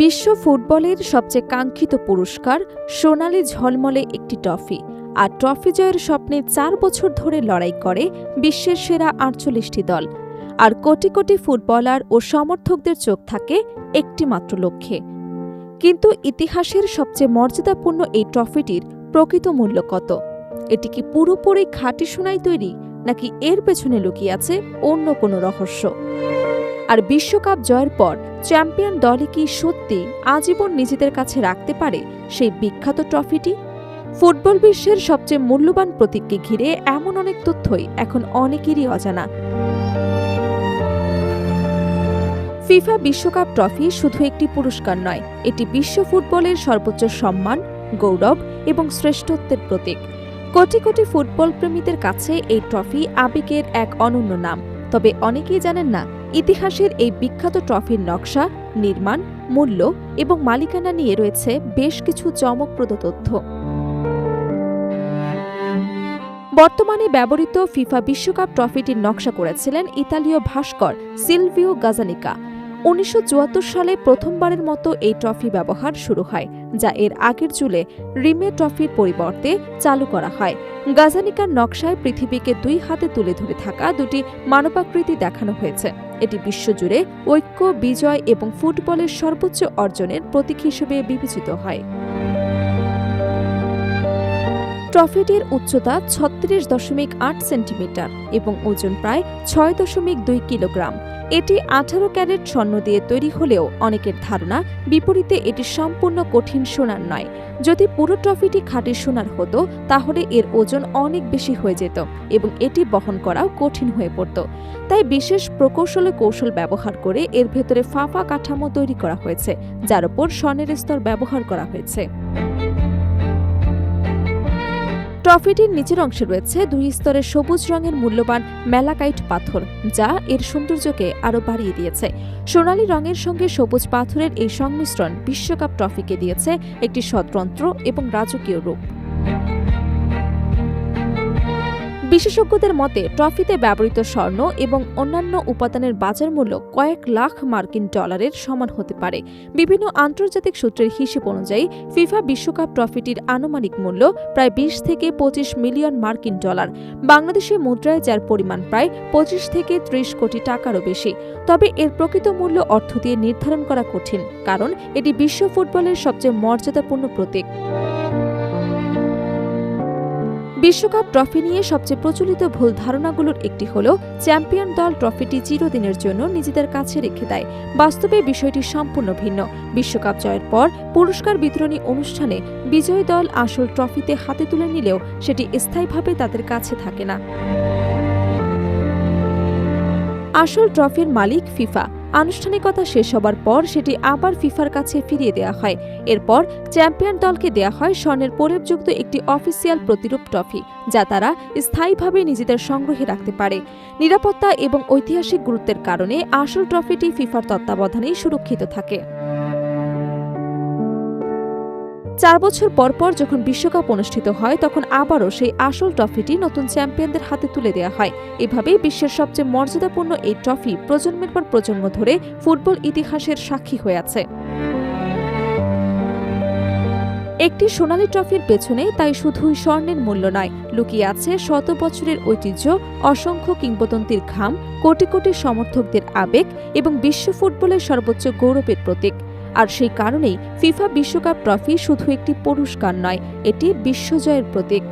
বিশ্ব ফুটবলের সবচেয়ে কাঙ্ক্ষিত পুরস্কার সোনালি ঝলমলে একটি ট্রফি। আর ট্রফি জয়ের স্বপ্নে ৪ বছর ধরে লড়াই করে বিশ্বের সেরা ৪৮টি দল। আর কোটি কোটি ফুটবলার ও সমর্থকদের চোখ থাকে একটি মাত্র লক্ষ্যে। কিন্তু ইতিহাসের সবচেয়ে মর্যাদাপূর্ণ এই ট্রফিটির প্রকৃত মূল্য কত? এটি কি পুরোপুরি খাঁটি সোনায় তৈরি, নাকি এর পেছনে লুকিয়ে আছে অন্য কোনো রহস্য? আর বিশ্বকাপ জয়ের পর চ্যাম্পিয়ন দলই কি সত্যি আজীবন নিজেদের কাছে রাখতে পারে সেই বিখ্যাত ট্রফিটি? ফুটবল বিশ্বের সবচেয়ে মূল্যবান প্রতীককে ঘিরে এমন অনেক তথ্যই এখন অনেকেরই অজানা। ফিফা বিশ্বকাপ ট্রফি শুধু একটি পুরস্কার নয়, এটি বিশ্ব ফুটবলের সর্বোচ্চ সম্মান, গৌরব এবং শ্রেষ্ঠত্বের প্রতীক। কোটি কোটি ফুটবল প্রেমীদের কাছে এই ট্রফি আবেগের এক অনন্য নাম। তবে অনেকেই জানেন না, ইতিহাসের এই বিখ্যাত ট্রফির নকশা, নির্মাণ, মূল্য এবং মালিকানা নিয়ে রয়েছে বেশ কিছু চমকপ্রদ তথ্য। বর্তমানে ব্যবহৃত ফিফা বিশ্বকাপ ট্রফিটির নকশা করেছিলেন ইতালীয় ভাস্কর সিলভিও গাজানিকা। ১৯৭৪ সালে প্রথমবারের মতো এই ট্রফি ব্যবহার শুরু হয়, যা এর আগের যুগে রিমে ট্রফির পরিবর্তে চালু করা হয়। গাজানিকার নকশায় পৃথিবীকে দুই হাতে তুলে ধরে থাকা দুটি মানবাকৃতি দেখানো হয়েছে। এটি বিশ্বজুড়ে ঐক্য, বিজয় এবং ফুটবলের সর্বোচ্চ অর্জনের প্রতীক হিসেবে বিবেচিত হয়। ট্রফিটির উচ্চতা ৩৬.৮ সেন্টিমিটার এবং ওজন প্রায় ৬.২ কিলোগ্রাম। এটি ১৮ ক্যারেট স্বর্ণ দিয়ে তৈরি হলেও অনেকের ধারণা বিপরীতে এটি সম্পূর্ণ কঠিন সোনার নয়। যদি পুরো ট্রফিটি খাঁটি সোনার হতো তাহলে এর ওজন অনেক বেশি হয়ে যেত এবং এটি বহন করাও কঠিন হয়ে পড়ত। তাই বিশেষ কৌশল ব্যবহার করে এর ভেতরে ফাঁপা কাঠামো তৈরি করা হয়েছে, যার উপর স্বর্ণের স্তর ব্যবহার করা হয়েছে। ট্রফিটির নিচের অংশে রয়েছে ২ স্তরের সবুজ রঙের মূল্যবান ম্যালাকাইট পাথর, যা এর সৌন্দর্যকে আরও বাড়িয়ে দিয়েছে। সোনালী রঙের সঙ্গে সবুজ পাথরের এই সংমিশ্রণ বিশ্বকাপ ট্রফিকে দিয়েছে একটি স্বতন্ত্র এবং রাজকীয় রূপ। বিশেষজ্ঞদের মতে ট্রফিতে ব্যবহৃত স্বর্ণ এবং অন্যান্য উপাদানের বাজার মূল্য কয়েক লাখ মার্কিন ডলারের সমান হতে পারে। বিভিন্ন আন্তর্জাতিক সূত্রের হিসেব অনুযায়ী ফিফা বিশ্বকাপ ট্রফিটির আনুমানিক মূল্য প্রায় ২০ থেকে ২৫ মিলিয়ন মার্কিন ডলার। বাংলাদেশি মুদ্রায় যার পরিমাণ প্রায় ২৫ থেকে ৩০ কোটি টাকারও বেশি। তবে এর প্রকৃত মূল্য অর্থ দিয়ে নির্ধারণ করা কঠিন, কারণ এটি বিশ্ব ফুটবলের সবচেয়ে মর্যাদাপূর্ণ প্রতীক। বিশ্বকাপ ট্রফি নিয়ে সবচেয়ে প্রচলিত ভুল ধারণাগুলোর একটি হল চ্যাম্পিয়ন দল ট্রফিটি চিরদিনের জন্য নিজেদের কাছে রেখে দেয়। বাস্তবে বিষয়টি সম্পূর্ণ ভিন্ন। বিশ্বকাপ জয়ের পর পুরস্কার বিতরণী অনুষ্ঠানে বিজয়ী দল আসল ট্রফিতে হাতে তুলে নিলেও সেটি স্থায়ীভাবে তাদের কাছে থাকে না। আসল ট্রফির মালিক ফিফা। আনুষ্ঠানিকতা শেষ হবার পর সেটি আবার ফিফার কাছে ফিরিয়ে দেওয়া হয়। এরপর চ্যাম্পিয়ন দলকে দেয়া হয় স্বর্ণের প্রলেপযুক্ত একটি অফিসিয়াল প্রতিরূপ ট্রফি, যা তারা স্থায়ীভাবে নিজেদের সংগ্রহে রাখতে পারে। নিরাপত্তা এবং ঐতিহাসিক গুরুত্বের কারণে আসল ট্রফিটি ফিফার তত্ত্বাবধানেই সুরক্ষিত থাকে। ৪ বছর পর যখন বিশ্বকাপ অনুষ্ঠিত হয় তখন আবারও সেই আসল ট্রফিটি নতুন চ্যাম্পিয়নদের হাতে তুলে দেওয়া হয়। এভাবেই বিশ্বের সবচেয়ে মর্যাদাপূর্ণ এই ট্রফি প্রজন্মের পর প্রজন্ম ধরে ফুটবল ইতিহাসের সাক্ষী হয়ে আছে। একটি সোনালী ট্রফির পেছনে তাই শুধুই স্বর্ণের মূল্য নয়, লুকিয়ে আছে শত বছরের ঐতিহ্য, অসংখ্য কিংবদন্তির ঘাম, কোটি কোটি সমর্থকদের আবেগ এবং বিশ্ব ফুটবলের সর্বোচ্চ গৌরবের প্রতীক। আর সেই কারণেই ফিফা বিশ্বকাপ ট্রফি শুধু একটি পুরস্কার নয়, এটি বিশ্বজয়ের প্রতীক।